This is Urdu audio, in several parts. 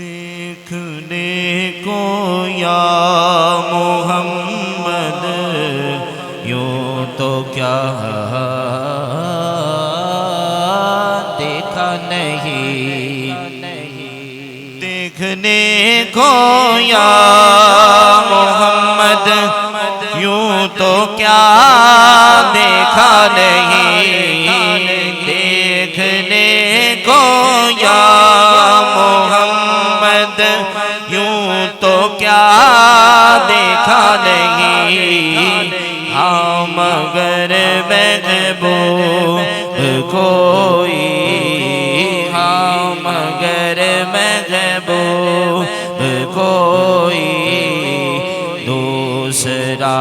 دیکھنے کو یا محمد یوں تو کیا دیکھا نہیں، دیکھنے کو یا محمد یوں تو کیا دیکھا نہیں، دیکھنے کو یا محمد یوں تو کیا دیکھا نہیں، ہاں مگر محبوب کوئی، ہاں مگر محبوب کوئی دوسرا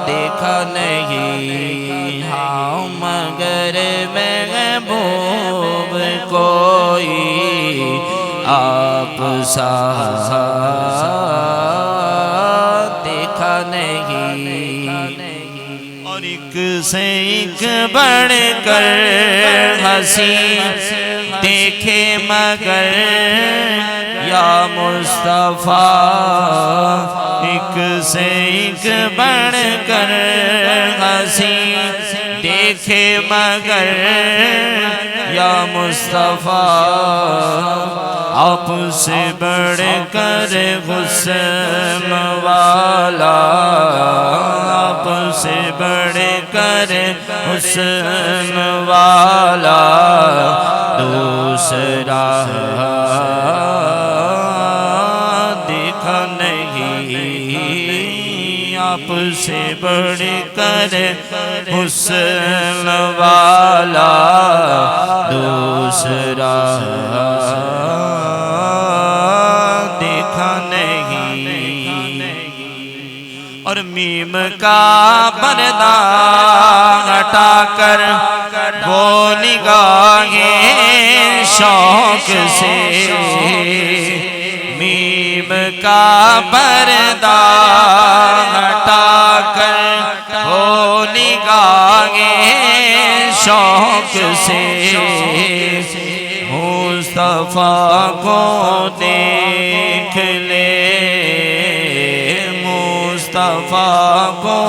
دیکھا نہیں، ہاں مگر محبوب کوئی آپ سا دیکھا نہیں، اور ایک سے ایک بڑھ کر ہنسی دیکھے مگر یا مصطفیٰ، ایک سے ایک بڑھ کر ہنسی دیکھے مگر یا مصطفیٰ، آپ سے بڑھ کر حسن والا، آپ سے بڑھ کر حسن والا دوسرا دیکھا نہیں، آپ سے بڑھ کر حسن والا دوسرا دیکھا نہیں، اور میم کا پردہ ہٹا کر وہ نگاہیں شوق سے، میم کا پردہ ہٹا کر وہ نگاہیں شوق سے مصطفیٰ کو دیکھ لے، مصطفیٰ کو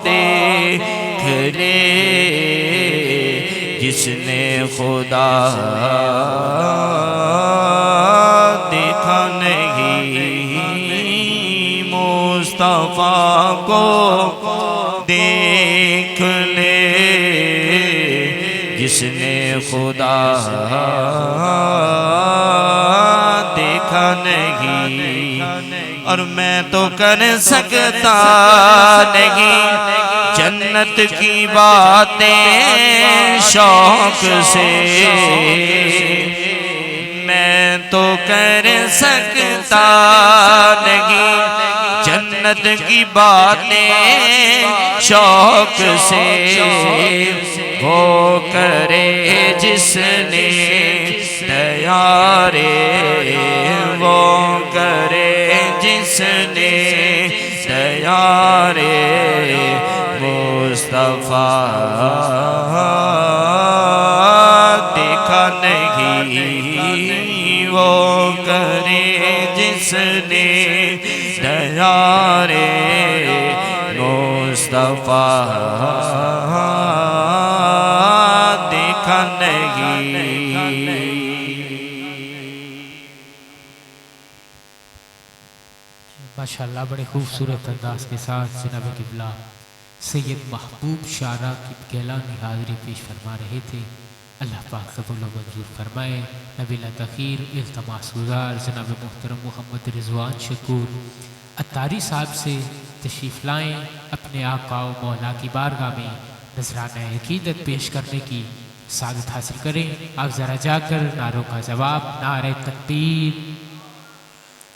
دیکھ لے جس نے خدا دیکھا نہیں، مصطفیٰ کو دیکھ لے جس نے خدا دیکھا نہیں، اور میں تو کر سکتا نہیں جنت کی باتیں شوق سے، میں تو کر سکتا نہیں جنت کی باتیں شوق سے، وہ کرے جس نے تیارے، وہ کرے جس نے تیارے مصطفیٰ دیکھا نہیں، وہ کرے جس نے تیارے مصطفیٰ دیکھا نہیں۔ ماشاءاللہ بڑے خوبصورت انداز کے ساتھ جناب قبلہ سید محبوب شاعرہ کی گیلانی حاضری پیش فرما رہے تھے، اللہ پاک قبول و منظور فرمائے۔ نبیلہ تخیر التماس گزار جناب محترم محمد رضوان شکور عطاری صاحب سے تشریف لائیں، اپنے آقا و مولا کی بارگاہ میں نذرانہ عقیدت پیش کرنے کی سعادت حاصل کریں۔ آپ ذرا جا کر نعروں کا جواب، نعرہ تکبیر،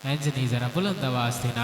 انجنی ذرا بلند آواز دینا۔